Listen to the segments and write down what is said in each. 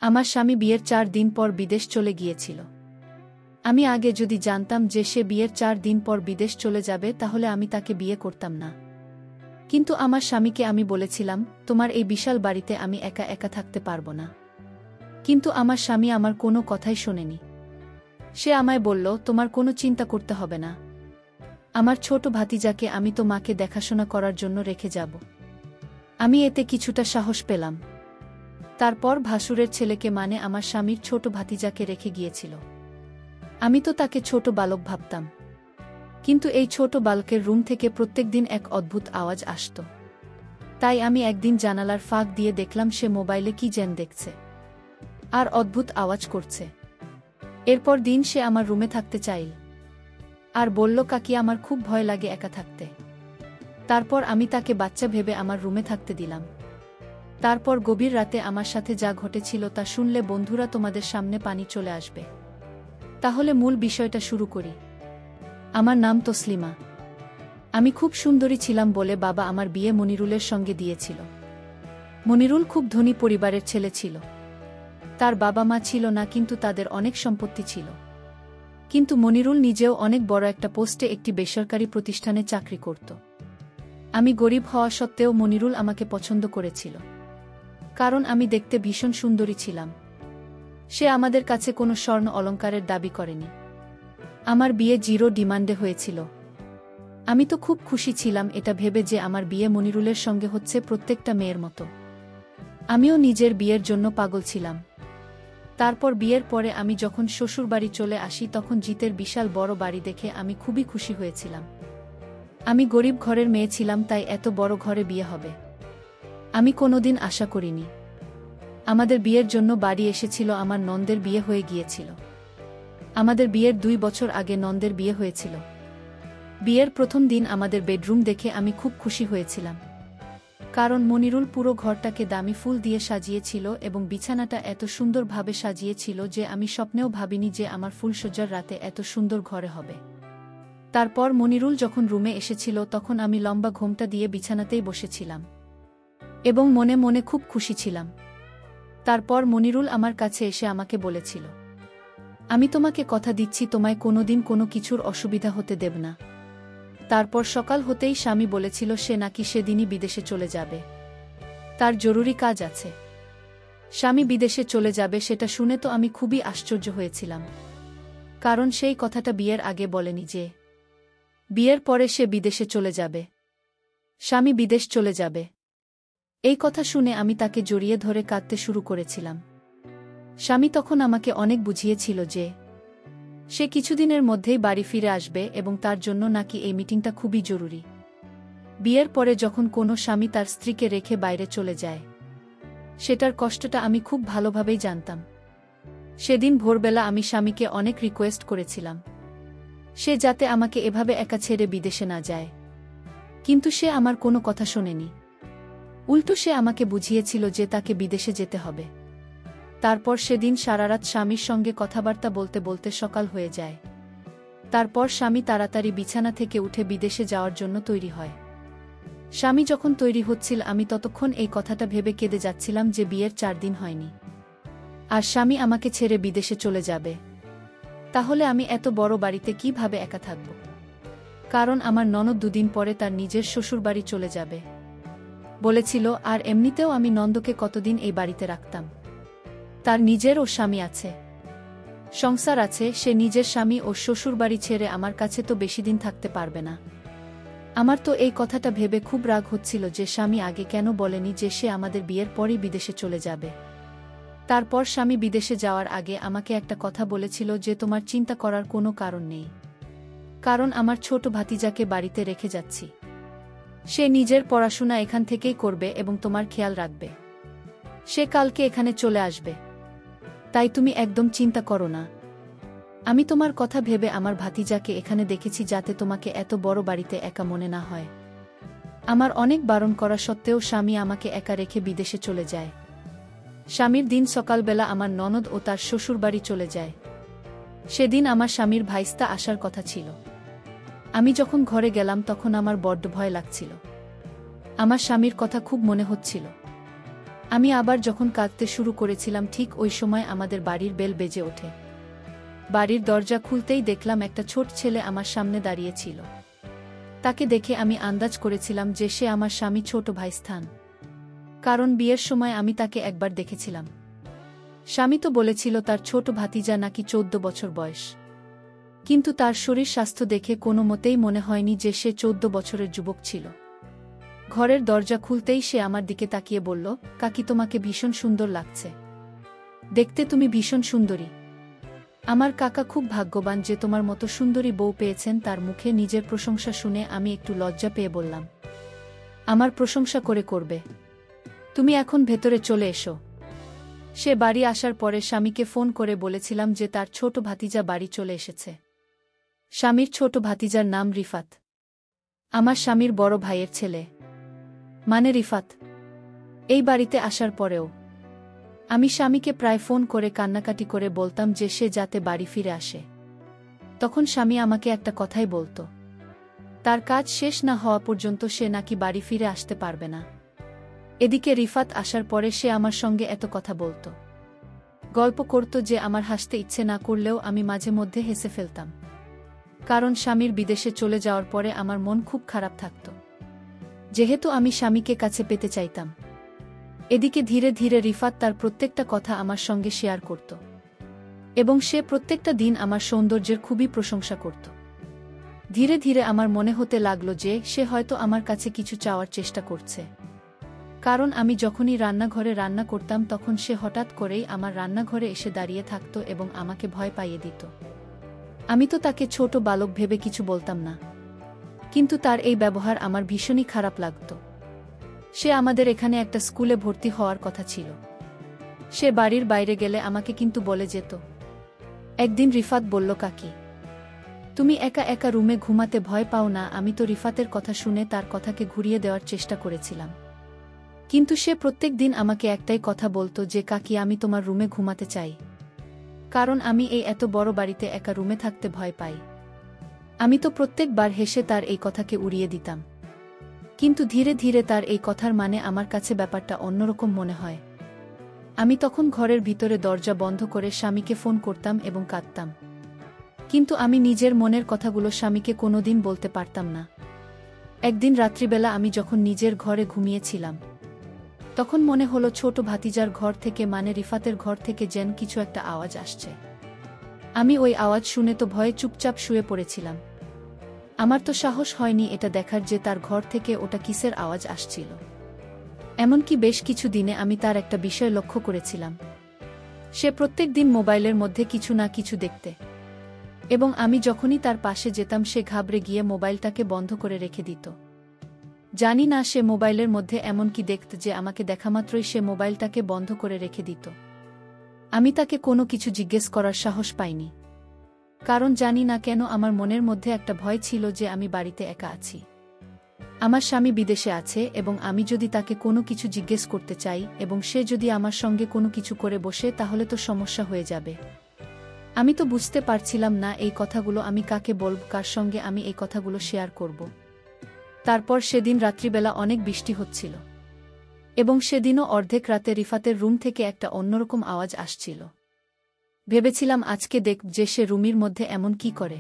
আমার স্বামী বিয়ের 4 দিন পর বিদেশ চলে গিয়েছিল। আমি আগে যদি জানতাম যে সে বিয়ের 4 দিন পর বিদেশ চলে যাবে তাহলে আমি তাকে বিয়ে করতাম না। কিন্তু আমার স্বামীকে আমি বলেছিলাম, তোমার এই বিশাল বাড়িতে আমি একা একা থাকতে পারব না। কিন্তু আমার স্বামী আমার কোনো কথাই শোনেনি। সে আমায় বলল, তোমার কোনো চিন্তা করতে হবে না। আমার ছোট ভাতিজাকে আমি তো মাকে দেখাশোনা করার জন্য রেখে যাব। আমি এতে কিছুটা সাহস পেলাম। তারপর ভাসুরের ছেলেকে মানে আমার স্বামীর ছোট ভাতিজাকে রেখে গিয়েছিল। আমি তো তাকে ছোট বালক ভাবতাম। কিন্তু এই ছোট বালকের রুম থেকে প্রত্যেকদিন এক অদ্ভুত আওয়াজ আসত। তাই আমি একদিন জানালার ফাঁক দিয়ে দেখলাম সে মোবাইলে কি যেন দেখছে আর অদ্ভুত আওয়াজ করছে। এরপর দিন সে আমার রুমে থাকতে চাইল আর বলল, কাকি আমার খুব ভয় লাগে একা থাকতে। তারপর আমি তাকে বাচ্চা ভেবে আমার রুমে থাকতে দিলাম। তারপর গভীর রাতে আমার সাথে যা ঘটেছিল তা শুনলে বন্ধুরা তোমাদের সামনে পানি চলে আসবে। তাহলে মূল বিষয়টা শুরু করি। আমার নাম তসলিমা। আমি খুব সুন্দরী ছিলাম বলে বাবা আমার বিয়ে মনিরুলের সঙ্গে দিয়েছিল। মনিরুল খুব ধনী পরিবারের ছেলে ছিল। তার বাবা মা ছিল না, কিন্তু তাদের অনেক সম্পত্তি ছিল। কিন্তু মনিরুল নিজেও অনেক বড় একটা পোস্টে একটি বেসরকারি প্রতিষ্ঠানে চাকরি করত। আমি গরিব হওয়া সত্ত্বেও মনিরুল আমাকে পছন্দ করেছিল, কারণ আমি দেখতে ভীষণ সুন্দরী ছিলাম। সে আমাদের কাছে কোনো স্বর্ণ অলংকারের দাবি করেনি। আমার বিয়ে 0 ডিমান্ডে হয়েছিল। আমি তো খুব খুশি ছিলাম এটা ভেবে যে আমার বিয়ে মনিরুলের সঙ্গে হচ্ছে প্রত্যেকটা মেয়ের মতো। আমিও নিজের বিয়ের জন্য পাগল ছিলাম। তারপর বিয়ের পরে আমি যখন শ্বশুরবাড়ি চলে আসি তখন জিতের বিশাল বড় বাড়ি দেখে আমি খুবই খুশি হয়েছিলাম। আমি গরিব ঘরের মেয়ে ছিলাম, তাই এত বড় ঘরে বিয়ে হবে আমি কোনোদিন আশা করিনি। আমাদের বিয়ের জন্য বাড়ি এসেছিল আমার ননদের বিয়ে হয়ে গিয়েছিল। আমাদের বিয়ের 2 বছর আগে ননদের বিয়ে হয়েছিল। বিয়ের প্রথম দিন আমাদের বেডরুম দেখে আমি খুব খুশি হয়েছিলাম, কারণ মনিরুল পুরো ঘরটাকে দামি ফুল দিয়ে সাজিয়েছিল এবং বিছানাটা এত সুন্দরভাবে সাজিয়েছিল যে আমি স্বপ্নেও ভাবিনি যে আমার ফুলসজ্জার রাতে এত সুন্দর ঘরে হবে। তারপর মনিরুল যখন রুমে এসেছিল তখন আমি লম্বা ঘোমটা দিয়ে বিছানাতেই বসেছিলাম এবং মনে মনে খুব খুশি ছিলাম। তারপর মনিরুল আমার কাছে এসে আমাকে বলেছিল, আমি তোমাকে কথা দিচ্ছি তোমায় কোনোদিন কোনো কিছুর অসুবিধা হতে দেব না। তারপর সকাল হতেই স্বামী বলেছিল সে নাকি সেদিনই বিদেশে চলে যাবে, তার জরুরি কাজ আছে। স্বামী বিদেশে চলে যাবে সেটা শুনে তো আমি খুবই আশ্চর্য হয়েছিলাম, কারণ সেই কথাটা বিয়ের আগে বলেনি যে বিয়ের পরে সে বিদেশে চলে যাবে। স্বামী বিদেশ চলে যাবে এই কথা শুনে আমি তাকে জড়িয়ে ধরে কাঁদতে শুরু করেছিলাম। স্বামী তখন আমাকে অনেক বুঝিয়েছিল যে সে কিছুদিনের মধ্যেই বাড়ি ফিরে আসবে এবং তার জন্য নাকি এই মিটিংটা খুবই জরুরি। বিয়ের পরে যখন কোনো স্বামী তার স্ত্রীকে রেখে বাইরে চলে যায় সেটার কষ্টটা আমি খুব ভালোভাবেই জানতাম। সেদিন ভোরবেলা আমি স্বামীকে অনেক রিকোয়েস্ট করেছিলাম সে যাতে আমাকে এভাবে একা ছেড়ে বিদেশে না যায়, কিন্তু সে আমার কোনো কথা শোনেনি। উল্টো সে আমাকে বুঝিয়েছিল যে তাকে বিদেশে যেতে হবে। তারপর সেদিন সারারাত স্বামীর সঙ্গে কথাবার্তা বলতে বলতে সকাল হয়ে যায়। তারপর স্বামী তাড়াতাড়ি বিছানা থেকে উঠে বিদেশে যাওয়ার জন্য তৈরি হয়। স্বামী যখন তৈরি হচ্ছিল আমি ততক্ষণ এই কথাটা ভেবে কেঁদে যাচ্ছিলাম যে বিয়ের 4 দিন হয়নি আর স্বামী আমাকে ছেড়ে বিদেশে চলে যাবে। তাহলে আমি এত বড় বাড়িতে কিভাবে একা থাকব? কারণ আমার ননদ 2 দিন পরে তার নিজের শ্বশুরবাড়ি চলে যাবে বলেছিল, আর এমনিতেও আমি নন্দকে কতদিন এই বাড়িতে রাখতাম। তার নিজেরও স্বামী আছে, সংসার আছে, সে নিজের স্বামী ও শ্বশুরবাড়ি ছেড়ে আমার কাছে তো বেশিদিন থাকতে পারবে না। আমার তো এই কথাটা ভেবে খুব রাগ হচ্ছিল যে স্বামী আগে কেন বলেনি যে সে আমাদের বিয়ের পরই বিদেশে চলে যাবে। তারপর স্বামী বিদেশে যাওয়ার আগে আমাকে একটা কথা বলেছিল যে তোমার চিন্তা করার কোনো কারণ নেই, কারণ আমার ছোট ভাতিজাকে বাড়িতে রেখে যাচ্ছি। সে নিজের পড়াশোনা এখান থেকেই করবে এবং তোমার খেয়াল রাখবে। সে কালকে এখানে চলে আসবে, তাই তুমি একদম চিন্তা করো না। আমি তোমার কথা ভেবে আমার ভাতিজাকে এখানে দেখেছি যাতে তোমাকে এত বড় বাড়িতে একা মনে না হয়। আমার অনেক বারণ করা সত্ত্বেও স্বামী আমাকে একা রেখে বিদেশে চলে যায়। স্বামীর দিন সকালবেলা আমার ননদ ও তার শ্বশুরবাড়ি চলে যায়। সেদিন আমার স্বামীর ভাইস্তা আসার কথা ছিল। আমি যখন ঘরে গেলাম তখন আমার বড্ড ভয় লাগছিল। আমার স্বামীর কথা খুব মনে হচ্ছিল। আমি আবার যখন কাঁদতে শুরু করেছিলাম ঠিক ওই সময় আমাদের বাড়ির বেল বেজে ওঠে। বাড়ির দরজা খুলতেই দেখলাম একটা ছোট ছেলে আমার সামনে দাঁড়িয়েছিল। তাকে দেখে আমি আন্দাজ করেছিলাম যে সে আমার স্বামী ছোট ভাই স্থান, কারণ বিয়ের সময় আমি তাকে একবার দেখেছিলাম। স্বামী তো বলেছিল তার ছোট ভাতিজা নাকি 14 বছর বয়স, কিন্তু তার শরীর স্বাস্থ্য দেখে কোনো মতেই মনে হয়নি যে সে 14 বছরের যুবক ছিল। ঘরের দরজা খুলতেই সে আমার দিকে তাকিয়ে বলল, কাকি তোমাকে ভীষণ সুন্দর লাগছে, দেখতে তুমি ভীষণ সুন্দরী। আমার কাকা খুব ভাগ্যবান যে তোমার মতো সুন্দরী বউ পেয়েছেন। তার মুখে নিজের প্রশংসা শুনে আমি একটু লজ্জা পেয়ে বললাম, আমার প্রশংসা করে করবে? তুমি এখন ভেতরে চলে এসো। সে বাড়ি আসার পরে স্বামীকে ফোন করে বলেছিলাম যে তার ছোট ভাতিজা বাড়ি চলে এসেছে। স্বামীর ছোট ভাতিজার নাম রিফাত, আমার স্বামীর বড় ভাইয়ের ছেলে, মানে রিফাত। এই বাড়িতে আসার পরেও আমি স্বামীকে প্রায় ফোন করে কান্নাকাটি করে বলতাম যে সে যাতে বাড়ি ফিরে আসে। তখন স্বামী আমাকে একটা কথাই বলতো, তার কাজ শেষ না হওয়া পর্যন্ত সে নাকি বাড়ি ফিরে আসতে পারবে না। এদিকে রিফাত আসার পরে সে আমার সঙ্গে এত কথা বলতো, গল্প করত যে আমার হাসতে ইচ্ছে না করলেও আমি মাঝে মধ্যে হেসে ফেলতাম, কারণ স্বামীর বিদেশে চলে যাওয়ার পরে আমার মন খুব খারাপ থাকত, যেহেতু আমি স্বামীকে কাছে পেতে চাইতাম। এদিকে ধীরে ধীরে রিফাত তার প্রত্যেকটা কথা আমার সঙ্গে শেয়ার করত, এবং সে প্রত্যেকটা দিন আমার সৌন্দর্যের খুবই প্রশংসা করত। ধীরে ধীরে আমার মনে হতে লাগল যে সে হয়তো আমার কাছে কিছু চাওয়ার চেষ্টা করছে, কারণ আমি যখনই রান্নাঘরে রান্না করতাম তখন সে হঠাৎ করেই আমার রান্নাঘরে এসে দাঁড়িয়ে থাকত এবং আমাকে ভয় পাইয়ে দিত। আমি তো তাকে ছোট বালক ভেবে কিছু বলতাম না, কিন্তু তার এই ব্যবহার আমার ভীষণই খারাপ লাগত। সে আমাদের এখানে একটা স্কুলে ভর্তি হওয়ার কথা ছিল। সে বাড়ির বাইরে গেলে আমাকে কিন্তু বলে যেত। একদিন রিফাত বলল, কাকি তুমি একা একা রুমে ঘুমাতে ভয় পাও না? আমি তো রিফাতের কথা শুনে তার কথাকে ঘুরিয়ে দেওয়ার চেষ্টা করেছিলাম, কিন্তু সে প্রত্যেক দিন আমাকে একটাই কথা বলতো যে কাকি আমি তোমার রুমে ঘুমাতে চাই, কারণ আমি এই এত বড় বাড়িতে একা রুমে থাকতে ভয় পাই। আমি তো প্রত্যেকবার হেসে তার এই কথাকে উড়িয়ে দিতাম, কিন্তু ধীরে ধীরে তার এই কথার মানে আমার কাছে ব্যাপারটা অন্যরকম মনে হয়। আমি তখন ঘরের ভিতরে দরজা বন্ধ করে স্বামীকে ফোন করতাম এবং কাঁদতাম, কিন্তু আমি নিজের মনের কথাগুলো স্বামীকে কোনোদিন বলতে পারতাম না। একদিন রাত্রিবেলা আমি যখন নিজের ঘরে ঘুমিয়েছিলাম, তখন মনে হলো ছোট ভাতিজার ঘর থেকে, মানে রিফাতের ঘর থেকে যেন কিছু একটা আওয়াজ আসছে। আমি ওই আওয়াজ শুনে তো ভয়ে চুপচাপ শুয়ে পড়েছিলাম। আমার তো সাহস হয়নি এটা দেখার যে তার ঘর থেকে ওটা কিসের আওয়াজ আসছিল। এমনকি বেশ কিছু দিনে আমি তার একটা বিষয় লক্ষ্য করেছিলাম, সে প্রত্যেক দিন মোবাইলের মধ্যে কিছু না কিছু দেখতে, এবং আমি যখনই তার পাশে যেতাম সে ঘাবড়ে গিয়ে মোবাইলটাকে বন্ধ করে রেখে দিত। জানি না সে মোবাইলের মধ্যে এমন কি দেখত যে আমাকে দেখামাত্রই সে মোবাইলটাকে বন্ধ করে রেখে দিত। আমি তাকে কোনো কিছু জিজ্ঞেস করার সাহস পাইনি, কারণ জানি না কেন আমার মনের মধ্যে একটা ভয় ছিল যে আমি বাড়িতে একা আছি, আমার স্বামী বিদেশে আছে, এবং আমি যদি তাকে কোনো কিছু জিজ্ঞেস করতে চাই এবং সে যদি আমার সঙ্গে কোনো কিছু করে বসে তাহলে তো সমস্যা হয়ে যাবে। আমি তো বুঝতে পারছিলাম না এই কথাগুলো আমি কাকে বলব, কার সঙ্গে আমি এই কথাগুলো শেয়ার করব। তারপর সেদিন রাত্রিবেলা অনেক বৃষ্টি হচ্ছিল, এবং সেদিনও অর্ধেক রাতে রিফাতের রুম থেকে একটা অন্যরকম আওয়াজ আসছিল। ভেবেছিলাম আজকে দেখব যে সে রুমের মধ্যে এমন কি করে,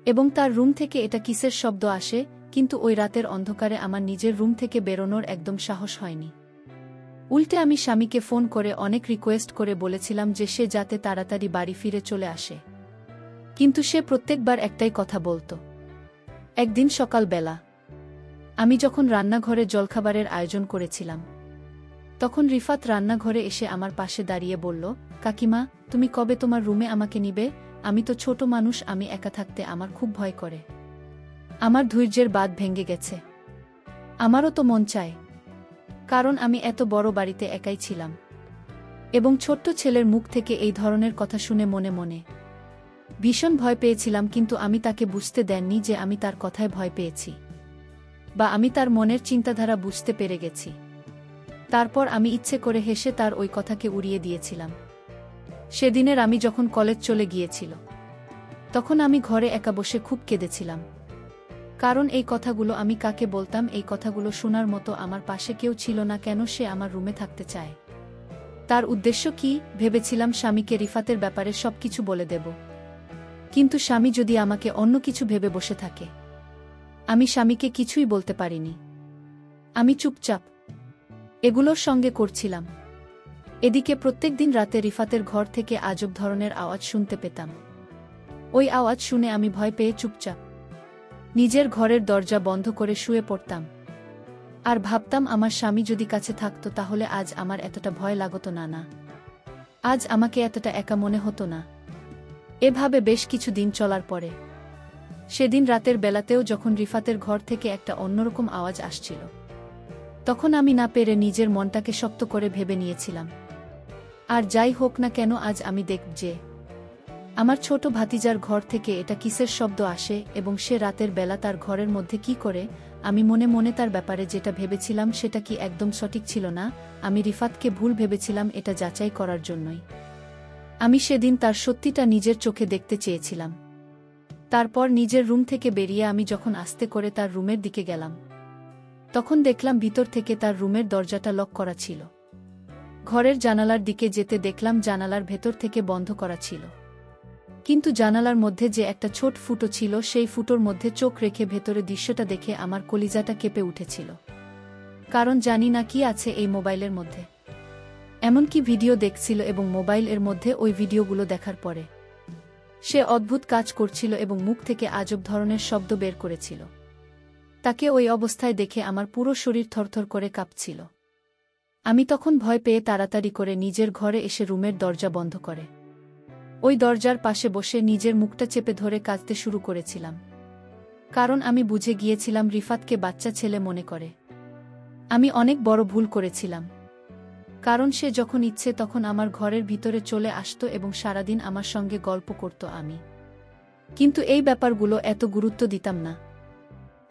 এবং তার রুম থেকে এটা কিসের শব্দ আসে, কিন্তু ওই রাতের অন্ধকারে আমার নিজের রুম থেকে বেরোনোর একদম সাহস হয়নি। উল্টে আমি স্বামীকে ফোন করে অনেক রিকোয়েস্ট করে বলেছিলাম যে সে যাতে তাড়াতাড়ি বাড়ি ফিরে চলে আসে, কিন্তু সে প্রত্যেকবার একটাই কথা বলতো। একদিন সকালবেলা আমি যখন রান্নাঘরে জলখাবারের আয়োজন করেছিলাম, তখন রিফাত রান্নাঘরে এসে আমার পাশে দাঁড়িয়ে বলল, কাকিমা তুমি কবে তোমার রুমে আমাকে নিবে? আমি তো ছোট মানুষ, আমি একা থাকতে আমার খুব ভয় করে। আমার ধৈর্যের বাঁধ ভেঙে গেছে। আমারও তো মন চায়, কারণ আমি এত বড় বাড়িতে একাই ছিলাম, এবং ছোট্ট ছেলের মুখ থেকে এই ধরনের কথা শুনে মনে মনে ভীষণ ভয় পেয়েছিলাম, কিন্তু আমি তাকে বুঝতে দেননি যে আমি তার কথায় ভয় পেয়েছি, বা আমি তার মনের চিন্তাধারা বুঝতে পেরে গেছি। তারপর আমি ইচ্ছে করে হেসে তার ওই কথাকে উড়িয়ে দিয়েছিলাম। সেদিনের আমি যখন কলেজ চলে গিয়েছিল, তখন আমি ঘরে একা বসে খুব কেঁদেছিলাম, কারণ এই কথাগুলো আমি কাকে বলতাম, এই কথাগুলো শোনার মতো আমার পাশে কেউ ছিল না। কেন সে আমার রুমে থাকতে চায়? তার উদ্দেশ্য কি? ভেবেছিলাম স্বামীকে রিফাতের ব্যাপারে সবকিছু বলে দেব। কিন্তু স্বামী যদি আমাকে অন্য কিছু ভেবে বসে থাকে? আমি স্বামীকে কিছুই বলতে পারিনি। আমি চুপচাপ এগুলোর সঙ্গে করছিলাম। এদিকে প্রত্যেকদিন রাতে রিফাতের ঘর থেকে আজব ধরনের আওয়াজ শুনতে পেতাম। ওই আওয়াজ শুনে আমি ভয় পেয়ে চুপচাপ নিজের ঘরের দরজা বন্ধ করে শুয়ে পড়তাম। আর ভাবতাম আমার স্বামী যদি কাছে থাকতো তাহলে আজ আমার এতটা ভয় লাগতো না, আজ আমাকে এতটা একা মনে হতো না। এভাবে বেশ কিছু দিন চলার পরে সেদিন রাতের বেলাতেও যখন রিফাতের ঘর থেকে একটা অন্যরকম আওয়াজ আসছিল, তখন আমি না পেরে নিজের মনটাকে শক্ত করে ভেবে নিয়েছিলাম, আর যাই হোক না কেন আজ আমি দেখব যে আমার ছোট ভাতিজার ঘর থেকে এটা কিসের শব্দ আসে এবং সে রাতের বেলা তার ঘরের মধ্যে কি করে। আমি মনে মনে তার ব্যাপারে যেটা ভেবেছিলাম সেটা কি একদম সঠিক ছিল না। আমি রিফাতকে ভুল ভেবেছিলাম, এটা যাচাই করার জন্যই আমি সেদিন তার সত্যিটা নিজের চোখে দেখতে চেয়েছিলাম। তারপর নিজের রুম থেকে বেরিয়ে আমি যখন আস্তে করে তার রুমের দিকে গেলাম, তখন দেখলাম ভিতর থেকে তার রুমের দরজাটা লক করা ছিল। ঘরের জানালার দিকে যেতে দেখলাম জানালার ভেতর থেকে বন্ধ করা ছিল, কিন্তু জানালার মধ্যে যে একটা ছোট ফুটো ছিল সেই ফুটোর মধ্যে চোখ রেখে ভেতরে দৃশ্যটা দেখে আমার কলিজাটা কেঁপে উঠেছিল। কারণ জানি না কি আছে এই মোবাইলের মধ্যে। এমনকি ভিডিও দেখছিল এবং মোবাইল এর মধ্যে ওই ভিডিওগুলো দেখার পরে সে অদ্ভুত কাজ করছিল এবং মুখ থেকে আজব ধরনের শব্দ বের করেছিল। তাকে ওই অবস্থায় দেখে আমার পুরো শরীর থরথর করে কাঁপছিল। আমি তখন ভয় পেয়ে তাড়াতাড়ি করে নিজের ঘরে এসে রুমের দরজা বন্ধ করে ওই দরজার পাশে বসে নিজের মুখটা চেপে ধরে কাঁদতে শুরু করেছিলাম। কারণ আমি বুঝে গিয়েছিলাম রিফাতকে বাচ্চা ছেলে মনে করে। আমি অনেক বড় ভুল করেছিলাম। কারণ সে যখন ইচ্ছে তখন আমার ঘরের ভিতরে চলে আসতো এবং সারাদিন আমার সঙ্গে গল্প করত। আমি কিন্তু এই ব্যাপারগুলো এত গুরুত্ব দিতাম না।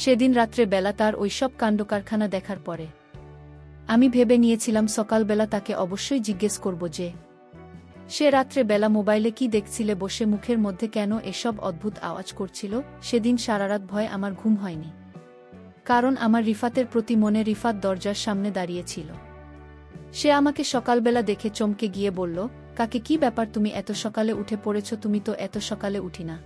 সেদিন রাত্রে বেলা তার ওই সব কাণ্ডকারখানা দেখার পরে আমি ভেবে নিয়েছিলাম সকালবেলা তাকে অবশ্যই জিজ্ঞেস করব যে সে রাত্রে বেলা মোবাইলে কি দেখছিলে, বসে মুখের মধ্যে কেন এসব অদ্ভুত আওয়াজ করছিল। সেদিন সারারাত ভয় আমার ঘুম হয়নি। কারণ আমার রিফাতের প্রতি মনে রিফাত দরজার সামনে দাঁড়িয়েছিল। সে আমাকে সকালবেলা দেখে চমকে গিয়ে বলল, কাকে কি ব্যাপার, তুমি এত সকালে উঠে পড়েছ? তুমি তো এত সকালে উঠি না।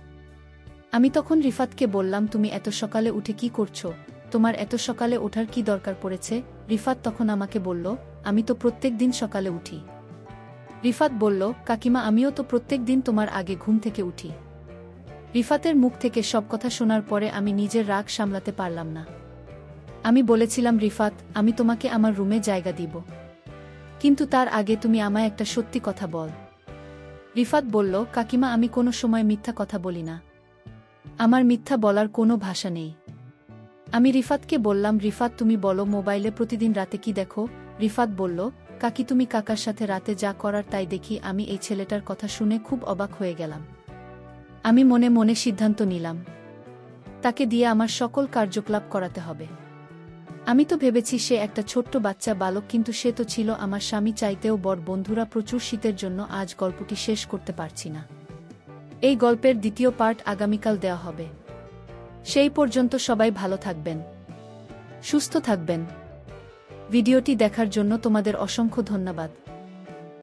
আমি তখন রিফাতকে বললাম, তুমি এত সকালে উঠে কি করছো? তোমার এত সকালে ওঠার কি দরকার পড়েছে? রিফাত তখন আমাকে বলল, আমি তো প্রত্যেক দিন সকালে উঠি। রিফাত বলল, কাকিমা আমিও তো প্রত্যেক দিন তোমার আগে ঘুম থেকে উঠি। রিফাতের মুখ থেকে সব কথা শোনার পরে আমি নিজের রাগ সামলাতে পারলাম না। আমি বলেছিলাম, রিফাত আমি তোমাকে আমার রুমে জায়গা দিব, কিন্তু তার আগে তুমি আমায় একটা সত্যি কথা বল। রিফাত বলল, কাকিমা আমি কোনো সময় মিথ্যা কথা বলি না, আমার মিথ্যা বলার কোনো ভাষা নেই। আমি রিফাতকে বললাম, রিফাত তুমি বলো মোবাইলে প্রতিদিন রাতে কি দেখো? রিফাত বলল, কাকি তুমি কাকার সাথে রাতে যা করার তাই দেখি। আমি এই ছেলেটার কথা শুনে খুব অবাক হয়ে গেলাম। আমি মনে মনে সিদ্ধান্ত নিলাম তাকে দিয়ে আমার সকল কার্যকলাপ করাতে হবে। আমি তো ভেবেছি সে একটা ছোট্ট বাচ্চা বালক, কিন্তু সে তো ছিল আমার স্বামী চাইতেও বড়। বন্ধুরা, প্রচুর শীতের জন্য আজ গল্পটি শেষ করতে পারছি না। এই গল্পের দ্বিতীয় পার্ট আগামীকাল দেওয়া হবে। সেই পর্যন্ত সবাই ভালো থাকবেন, সুস্থ থাকবেন। ভিডিওটি দেখার জন্য তোমাদের অসংখ্য ধন্যবাদ।